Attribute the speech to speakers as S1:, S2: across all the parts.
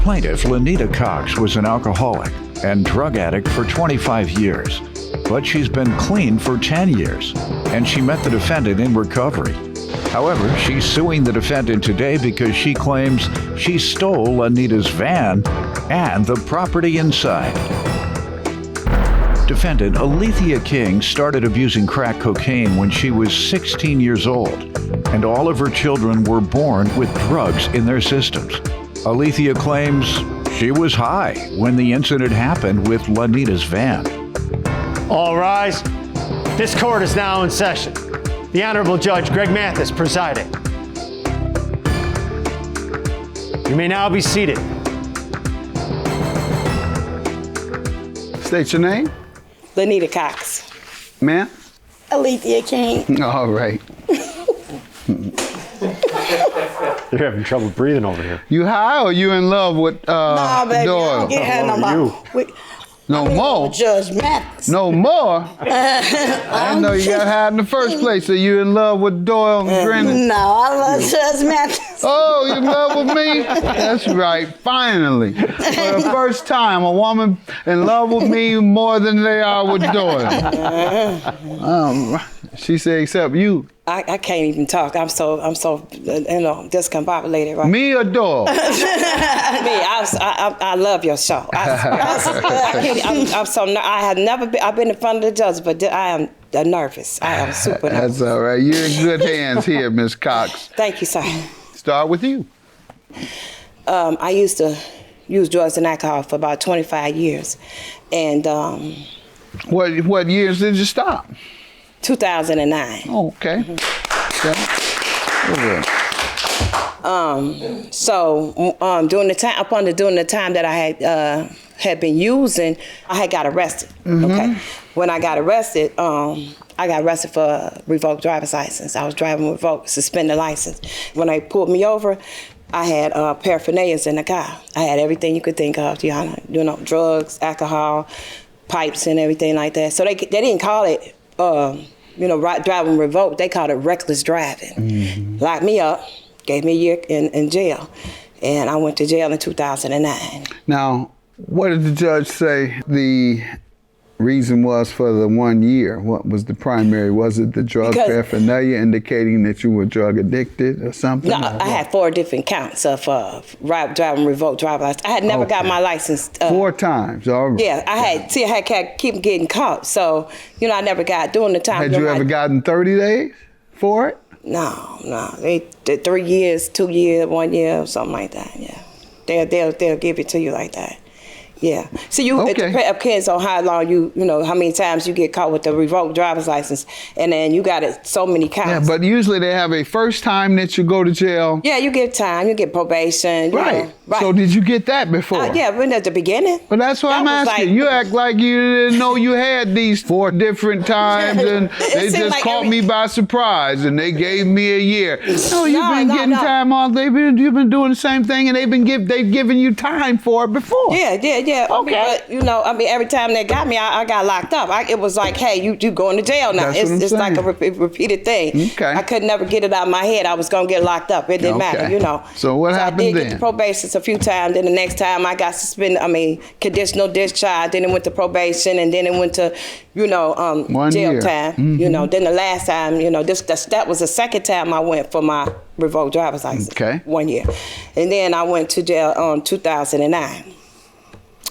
S1: Plaintiff Lanita Cox was an alcoholic and drug addict for 25 years, but she's been clean for 10 years, and she met the defendant in recovery. However, she's suing the defendant today because she claims she stole Lanita's van and the property inside. Defendant Alethea King started abusing crack cocaine when she was 16 years old, and all of her children were born with drugs in their systems. Alethea claims she was high when the incident happened with Lanita's van.
S2: All rise. This court is now in session. The Honorable Judge Greg Mathis presiding. You may now be seated.
S3: State your name.
S4: Lanita Cox.
S3: Ma'am?
S4: Alethea King.
S3: All right.
S2: You're having trouble breathing over here.
S3: You high or you in love with
S4: Nah, baby, I
S3: Doyle?
S4: don't get had no more.
S3: No more?
S4: Judge Mathis.
S3: No more? I know you got high in the first place. So you in love with Doyle and Brennan?
S4: No, I love Judge Mathis.
S3: Oh, you in love with me? That's right, finally. For the first time, a woman in love with me more than they are with Doyle. She said, except you.
S4: I can't even talk. I'm so discombobulated right
S3: Me or Doyle?
S4: Me, I love your show. I've been in front of the judge, but I am nervous. I am super nervous.
S3: That's all right. You're in good hands here, Miss Cox.
S4: Thank you, sir.
S3: Start with you.
S4: I used to use drugs and alcohol for about 25 years. And
S3: What years did you stop?
S4: 2009.
S3: Oh, okay.
S4: During the time that I had been using, I had got arrested.
S3: Mm-hmm.
S4: Okay. When I got arrested, for a revoked driver's license. I was driving revoked, suspended license. When they pulled me over, I had paraphernalia in the car. I had everything you could think of, drugs, alcohol, pipes, and everything like that. So they didn't call it, driving revoked. They called it reckless driving.
S3: Mm-hmm.
S4: Locked me up, gave me a year in jail, and I went to jail in 2009.
S3: Now, what did the judge say the reason was for the 1 year? What was the primary? Was it the drug paraphernalia indicating that you were drug addicted or something?
S4: No, I had 4 different counts of driving revoked driver's license. I had never got my license.
S3: 4 times, all right.
S4: Yeah, I had keep getting caught. So, I never got during the time.
S3: Had you ever gotten 30 days for it?
S4: No. They did 3 years, 2 years, 1 year, something like that. Yeah, they'll give it to you like that. Yeah. So it depends on how long how many times you get caught with the revoked driver's license, and then you got it so many counts.
S3: Yeah, but usually they have a first time that you go to jail.
S4: Yeah, you get time, you get probation.
S3: Right. So did you get that before?
S4: Yeah, but at the beginning.
S3: But that's what I'm asking. You act like you didn't know you had these 4 different times, and they just caught me by surprise, and they gave me a year. No, you've been getting time all day. You've been doing the same thing, and they've given you time for it before.
S4: Yeah. Okay. But, every time they got me, I got locked up. It was like, hey, you going to jail now. It's like a repeated thing. Okay. I could never get it out of my head. I was going to get locked up. It didn't matter,
S3: So what happened then? I did
S4: get to probation a few times. Then the next time I got suspended, conditional discharge. Then it went to probation, and then it went to,
S3: 1
S4: jail
S3: year.
S4: time.
S3: Mm-hmm.
S4: Then the last time, that was the second time I went for my revoked driver's license.
S3: Okay.
S4: 1 year. And then I went to jail on 2009.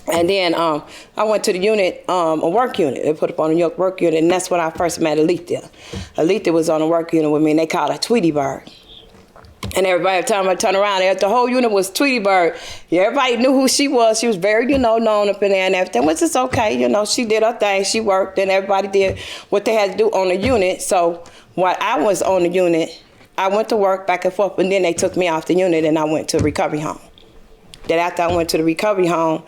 S4: And then I went to the unit, a work unit. They put up on a work unit, and that's when I first met Alethea. Alethea was on a work unit with me, and they called her Tweety Bird. And everybody, every time I turned around, the whole unit was Tweety Bird. Yeah, everybody knew who she was. She was very, known up in there and everything, which is okay. She did her thing. She worked, and everybody did what they had to do on the unit. So while I was on the unit, I went to work back and forth, and then they took me off the unit, and I went to recovery home. Then after I went to the recovery home,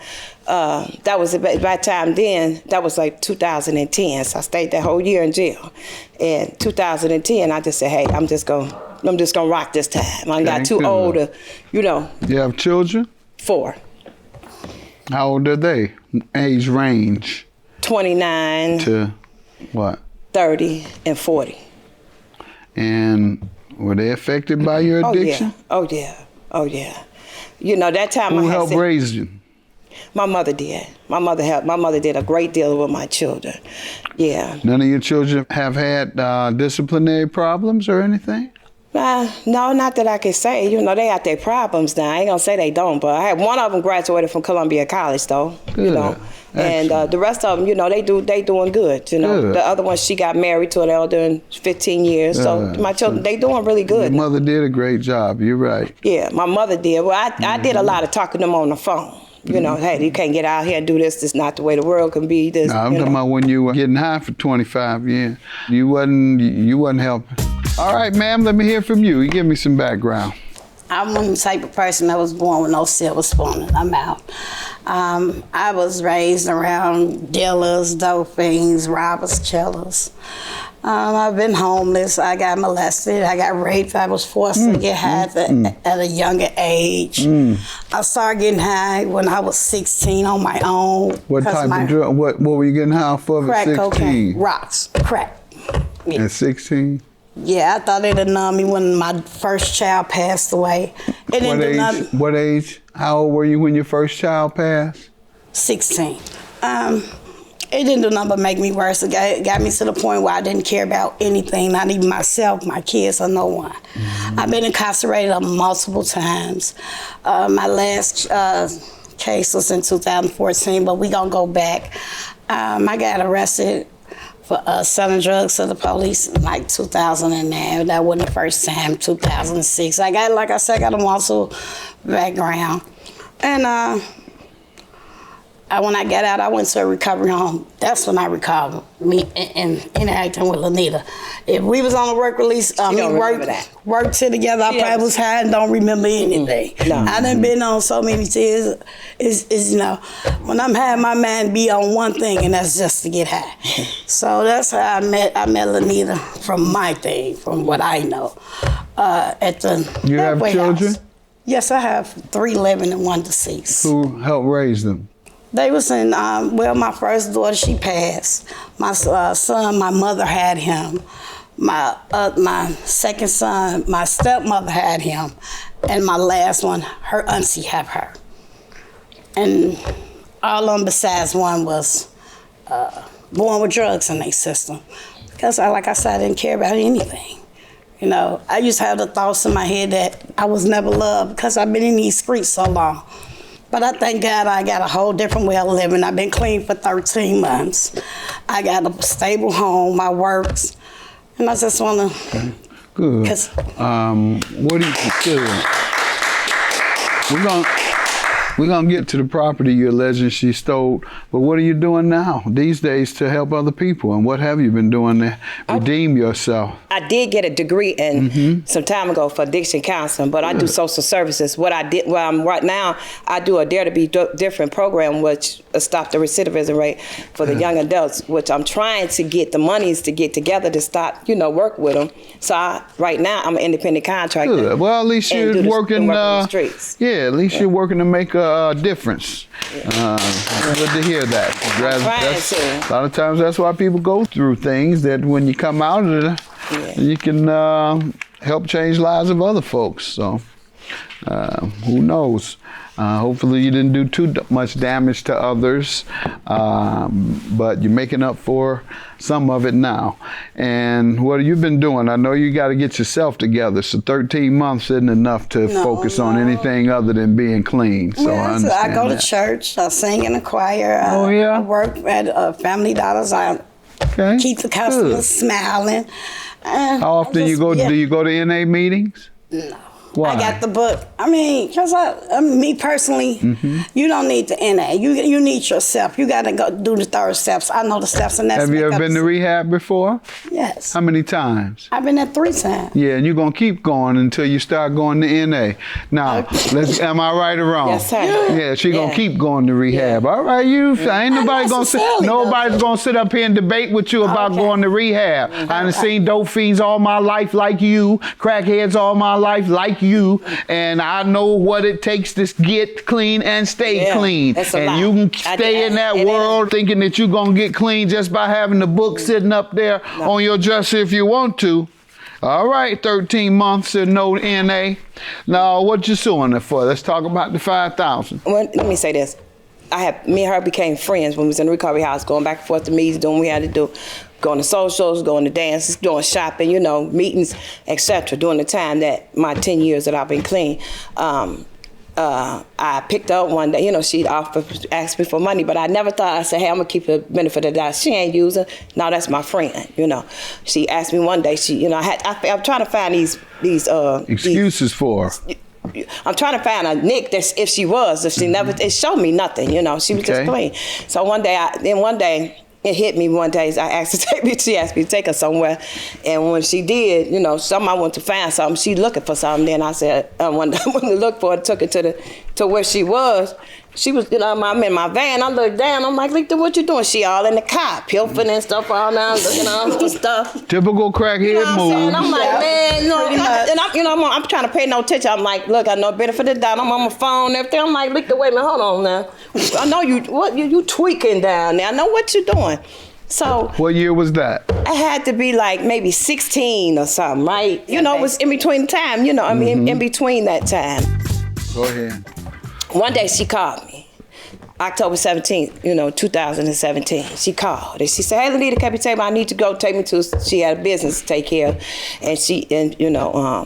S4: that was by the time then, that was like 2010. So I stayed that whole year in jail. In 2010, I just said, hey, I'm just gonna rock this time. I got too old to,
S3: You have children?
S4: 4.
S3: How old are they? Age range?
S4: 29.
S3: To what?
S4: 30 and 40.
S3: And were they affected by your addiction?
S4: Oh yeah. you know, that time
S3: Who
S4: I had
S3: helped raise you?
S4: My mother did. My mother did a great deal with my children. Yeah.
S3: None of your children have had disciplinary problems or anything?
S4: No, not that I can say. You know, they got their problems now. I ain't gonna say they don't, but I had one of them graduated from Columbia College, though.
S3: Good.
S4: You know, and the rest of them, you know, they doing good. You know,
S3: Good.
S4: the other one, she got married to an elder in 15 years. So my children, they doing really good.
S3: Your mother did a great job. You're right.
S4: Yeah, my mother did. Well, I did a lot of talking to them on the phone. You know, hey, you can't get out here and do this. This is not the way the world can be. This.
S3: No, I'm talking about when you were getting high for 25 years. You wasn't helping. All right, ma'am, let me hear from you. You give me some background.
S5: I'm the type of person that was born with no silver spoon in my mouth. I was raised around dealers, dope fiends, robbers, killers. I've been homeless. I got molested. I got raped. I was forced to get high at a younger age. I started getting high when I was 16 on my own.
S3: What type of drug? What were you getting high for at 16?
S5: Crack cocaine, rocks, crack. Yeah.
S3: At 16?
S5: Yeah, I thought it'd numb me when my first child passed away. It didn't do nothing.
S3: What age? How old were you when your first child passed?
S5: 16. It didn't do nothing but make me worse. It got me to the point where I didn't care about anything, not even myself, my kids, or no one. I've been incarcerated multiple times. My last case was in 2014, but we gonna go back. I got arrested for selling drugs to the police in like 2009. That wasn't the first time, 2006. I got a muscle background. And when I got out, I went to a recovery home. That's when I recovered, me and interacting with Lanita. If we was on a work release, worked together, I probably was high and don't remember anything. No. I done been on so many tears. Is you know, when I'm high, my mind be on one thing, and that's just to get high. So that's how I met Lanita from my thing, from what I know. At the
S3: You have children?
S5: House. Yes, I have 3 living and 1 deceased.
S3: Who helped raise them?
S5: They was in, my first daughter, she passed. My son, my mother had him. My second son, my stepmother had him. And my last one, her auntie had her. And all of them besides one was born with drugs in their system. Because, like I said, I didn't care about anything. You know, I used to have the thoughts in my head that I was never loved because I've been in these streets so long. But I thank God I got a whole different way of living. I've been clean for 13 months. I got a stable home, my works, and I just want to.
S3: Okay. Good. What do you consider? We're gonna get to the property you're alleging she stole, but what are you doing now these days to help other people, and what have you been doing to redeem yourself?
S4: I did get a degree in some time ago for addiction counseling, but I do social services. What I did, right now, I do a Dare to Be Different program, which stop the recidivism rate for the young adults, which I'm trying to get the monies to get together to start, work with them. So right now, I'm an independent contractor.
S3: Good. Well, at least you're working.
S4: The streets.
S3: Yeah, at least you're working to make a difference. Good to hear that. A lot of times, that's why people go through things. That when you come out of it, you can help change lives of other folks. So, who knows? Hopefully you didn't do too much damage to others, but you're making up for some of it now. And what have you been doing? I know you got to get yourself together, so 13 months isn't enough to focus on anything other than being clean. So I
S5: go to church, I sing in a choir, I work at Family Dollars, I keep the customers smiling.
S3: How often do you go to NA meetings?
S5: No.
S3: Why?
S5: I got the book. I mean, because me personally, you don't need the NA. You need yourself. You got to go do the third steps. I know the steps, and that's.
S3: Have you ever been to rehab before?
S5: Yes.
S3: How many times?
S5: I've been there 3 times.
S3: Yeah, and you're gonna keep going until you start going to NA. Now, am I right or wrong?
S4: Yes, sir.
S3: Yeah, she's gonna keep going to rehab. All right, ain't nobody nobody's gonna sit up here and debate with you about going to rehab. I done seen dope fiends all my life like you, crackheads all my life like you, and I know what it takes to get clean and stay clean. And you can stay in that world thinking that you're gonna get clean just by having the book sitting up there on your dresser if you want to. All right, 13 months and no NA. Now, what you suing her for? Let's talk about the 5,000.
S4: Well, let me say this. Me and her became friends when we was in the recovery house, going back and forth to meetings, doing what we had to do, going to socials, going to dances, doing shopping, meetings, etc. During the time that my 10 years that I've been clean. I picked up one day, she'd asked me for money, but I never thought, I said, hey, I'm gonna keep the benefit of the doubt. She ain't using. No, that's my friend, She asked me one day, I'm trying to find these
S3: excuses for her.
S4: I'm trying to find a nick that if she never, it showed me nothing, she was just clean. So one day, it hit me one day. She asked me to take her somewhere, and when she did, I went to find something. She looking for something. Then I said, when I looked for it, took her to where she was. She was, I'm in my van. I looked down. I'm like, Lita, what you doing? She all in the car, pilfering and stuff all now, looking all for stuff.
S3: Typical crackhead move.
S4: I'm like, man, I'm trying to pay no attention. I'm like, look, I know benefit of the doubt. I'm on my phone and everything. I'm like, Lita, wait a minute, hold on now. I know you tweaking down there. I know what you're doing. So
S3: what year was that?
S4: I had to be like maybe 16 or something, right? It was in between time, in between that time.
S3: Go ahead.
S4: One day she called me, October 17th, 2017. She called and she said, hey, Lanita, can you take me? I need to go. Take me to, she had a business to take care of. And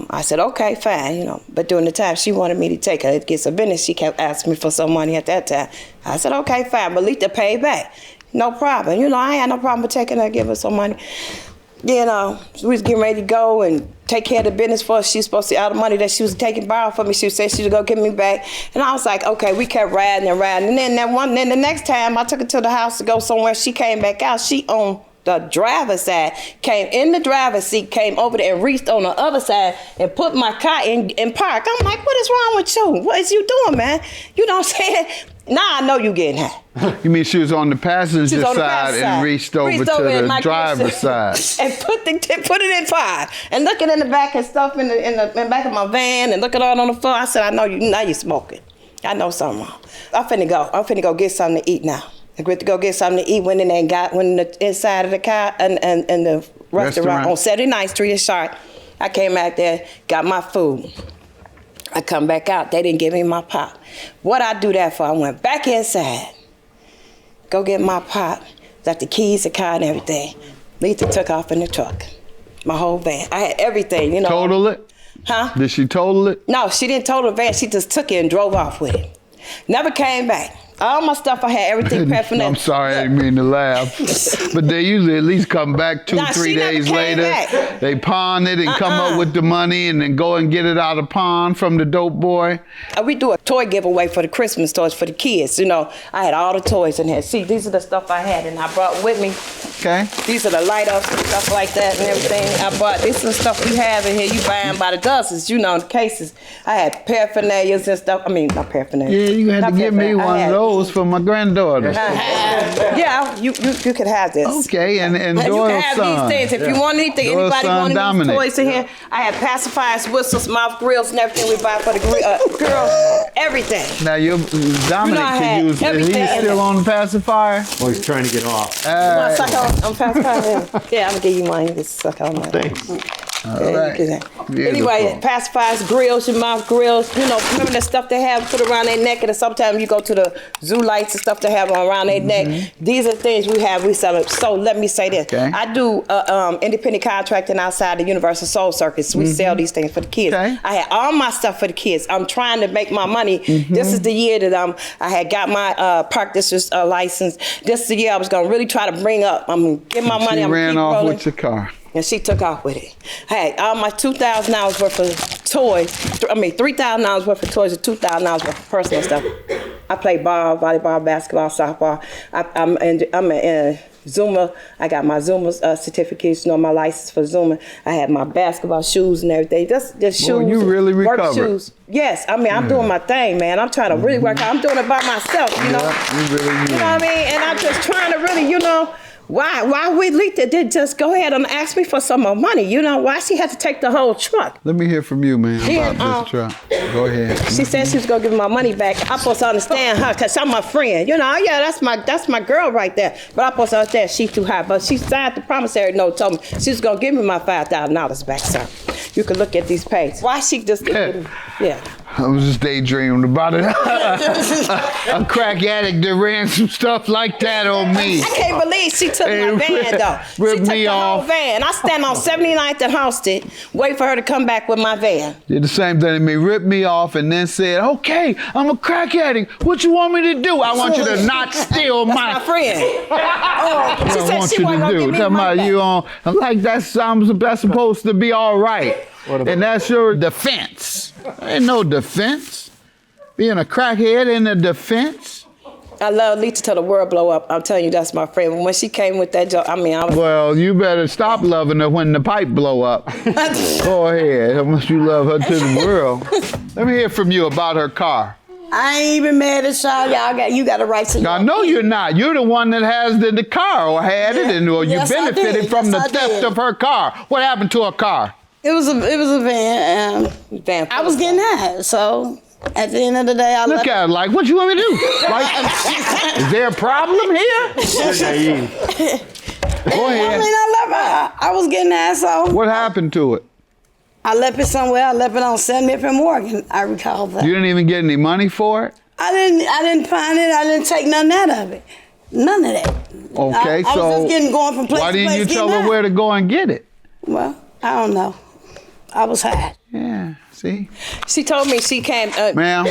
S4: I said, okay, fine, But during the time she wanted me to take her to get some business, she kept asking me for some money at that time. I said, okay, fine, but Lita paid back. No problem. I ain't had no problem with taking her, give her some money. We was getting ready to go and take care of the business for us. She was supposed to, all the money that she was taking borrowed from me, she said she was going to give me back. And I was like, okay, we kept riding. And then the next time I took her to the house to go somewhere, she came back out. She on the driver's side, came in the driver's seat, came over there and reached on the other side and put my car in park. I'm like, what is wrong with you? What is you doing, man? You know what I'm saying? Now I know you getting high.
S3: You mean she was on the passenger side and reached over to the driver's side
S4: and put it in park and looking in the back and stuff in the back of my van and looking all on the floor. I said, I know you. Now you smoking. I know something wrong. I'm finna go get something to eat now. I went to go get something to eat. Went in there and went in the inside of the car and the restaurant on 79th Street in Charlotte. I came out there, got my food. I come back out, they didn't give me my pop. What I do that for? I went back inside, go get my pop, got the keys, the car and everything. Lita took off in the truck, my whole van. I had everything,
S3: Total it?
S4: Huh?
S3: Did she total it?
S4: No, she didn't total the van, she just took it and drove off with it. Never came back. All my stuff, I had everything prepped for them.
S3: I'm sorry, I didn't mean to laugh. But they usually at least come back 2-3 days later. Back. They pawn it and come up with the money and then go and get it out of pawn from the dope boy.
S4: We do a toy giveaway for the Christmas toys for the kids. I had all the toys in here. See, these are the stuff I had and I brought with me.
S3: Okay.
S4: These are the light-ups and stuff like that and everything. This is the stuff we have in here. You buy them by the dozens, the cases. I had paraphernalias and stuff. I mean, not paraphernalia.
S3: Yeah, you had to give me one of those for my granddaughter.
S4: Yeah, you could have this.
S3: Okay, and
S4: you
S3: Doyle's
S4: can have
S3: son.
S4: these things. If you want anything,
S3: Doyle's
S4: anybody
S3: son,
S4: want
S3: Dominic.
S4: these toys in here, I have pacifiers, whistles, mouth grills, and everything we buy for the girls. Everything.
S3: Now, Dominic could use it. He's still on the pacifier?
S2: Well, he's trying to get off.
S4: You want to suck on pacifier? Yeah, I'm going to give you mine. You can suck on that.
S2: Thanks.
S3: All right.
S4: Anyway, pacifiers, grills, your mouth grills. Remember the stuff they have put around their neck, and sometimes you go to the zoo lights and stuff they have around their neck. These are things we have. We sell it. So let me say this: I do independent contracting outside the Universal Soul Circus. We sell these things for the kids. I had all my stuff for the kids. I'm trying to make my money. This is the year that I had got my park district license. This is the year I was gonna really try to bring up. I'm gonna get my money. I'm
S3: ran
S4: keep
S3: off
S4: rolling.
S3: with your car.
S4: And she took off with it. I had all my $2,000 worth of toys. $3,000 worth of toys and $2,000 worth of personal stuff. I play ball, volleyball, basketball, softball. I'm in Zuma. I got my Zuma certificates, my license for Zuma. I had my basketball shoes and everything. Just shoes.
S3: Well, you really
S4: work
S3: recovered.
S4: shoes. Yes, I'm doing my thing, man. I'm trying to really work out. I'm doing it by myself,
S3: Yeah, you really
S4: You know what I mean? And I'm just trying to really, Why we Lita did just go ahead and ask me for some more money? You know, why she had to take the whole truck?
S3: Let me hear from you, man, about this truck. Go ahead.
S4: She said she was gonna give me my money back. I'm supposed to understand her, cause I'm my friend. You know, yeah, that's my girl right there. But I'm supposed to understand she's too high. But she signed the promissory note, told me she was gonna give me my $5,000 back, sir. You can look at these pages. Why she just yeah.
S3: I was just daydreaming about it. A crack addict that ran some stuff like that on me.
S4: I can't believe she took my van, though.
S3: Ripped
S4: She took
S3: me
S4: the
S3: off.
S4: whole van. I stand on 79th and Halsted, wait for her to come back with my van.
S3: Did the same thing to me, ripped me off, and then said, okay, I'm a crack addict. What you want me to do? I want you to not steal
S4: My friend.
S3: What
S4: She
S3: I
S4: said
S3: want
S4: she
S3: you
S4: wasn't
S3: to
S4: gonna
S3: do.
S4: give me
S3: Talking
S4: my
S3: about
S4: back.
S3: you on, I'm like, that's supposed to be all right. And that's your defense. Ain't no defense. Being a crackhead ain't a defense.
S4: I love Lita till the world blow up. I'm telling you, that's my friend. When she came with that joke, I was...
S3: Well, you better stop loving her when the pipe blow up. Go ahead. How much you love her to the world. Let me hear from you about her car.
S5: I ain't even mad at y'all. You got a right to.
S3: I know you're not. You're the one that has the car or had it, and or you
S5: Yes, I
S3: benefited
S5: did.
S3: from
S5: Yes,
S3: the
S5: I
S3: theft
S5: did.
S3: of her car. What happened to her car?
S5: It was a van.
S4: Van.
S5: I was getting high, so at the end of the day, I
S3: Look
S5: left.
S3: at her like, what you want me to do? Like, is there a problem here? Go
S5: I
S3: ahead.
S5: mean, I left her. I was getting high, so
S3: What happened to it?
S5: I left it somewhere. I left it on 70th and Morgan. I recall that.
S3: You didn't even get any money for it?
S5: I didn't find it. I didn't take nothing out of it. None of that.
S3: Okay,
S5: I
S3: so
S5: was just going from place
S3: why
S5: to
S3: didn't
S5: place.
S3: you tell
S5: getting
S3: her
S5: high.
S3: where to go and get it?
S5: Well, I don't know. I was high.
S3: Yeah, see?
S4: She told me she came...
S3: Ma'am,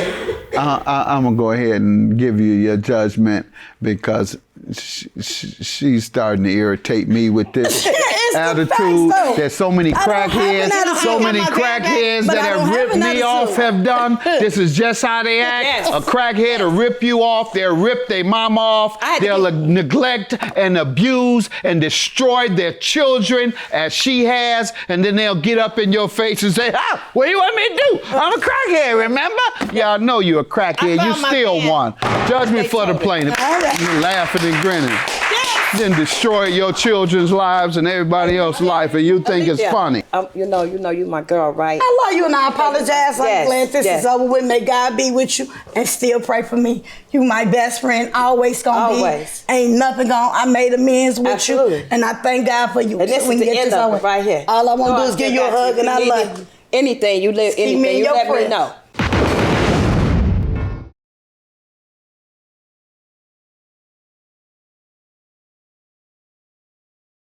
S3: I'm going to go ahead and give you your judgment because she's starting to irritate me with this
S5: It's the
S3: attitude.
S5: facts, though.
S3: There's so many
S5: I don't have
S3: crackheads,
S5: an attitude.
S3: so
S5: I got
S3: many
S5: my van back,
S3: crackheads
S5: but
S3: that
S5: I don't
S3: have
S5: have
S3: ripped
S5: an
S3: me off
S5: attitude.
S3: have done. This is just how they act.
S4: Yes.
S3: A crackhead will rip you off. They'll rip their mom off.
S4: I had to
S3: They'll neglect and abuse and destroy their children as she has. And then they'll get up in your face and say, what do you want me to do? I'm a crackhead, remember? Yeah, I know you're a crackhead.
S4: I
S3: You
S4: found my
S3: still
S4: van.
S3: won. Judgment for the
S4: told me.
S3: plaintiff.
S5: All right.
S3: You're laughing and grinning. Then destroy your children's lives and everybody else's life, and you think it's
S4: Yeah.
S3: funny.
S4: You know you my girl, right?
S5: I love you and I apologize. I'm
S4: Yes,
S5: glad this
S4: yes.
S5: is over with. May God be with you and still pray for me. You my best friend, always gonna
S4: Always.
S5: be. Ain't nothing I made amends with
S4: Absolutely.
S5: you. And I thank God for you.
S4: And this
S5: We
S4: is
S5: can
S4: the
S5: get
S4: end
S5: this
S4: of
S5: over.
S4: it right here.
S5: All I want to do is give you a hug and I love you.
S4: Anything you live,
S5: See me
S4: anything
S5: in
S4: you
S5: your
S4: let me
S5: prayers.
S4: know.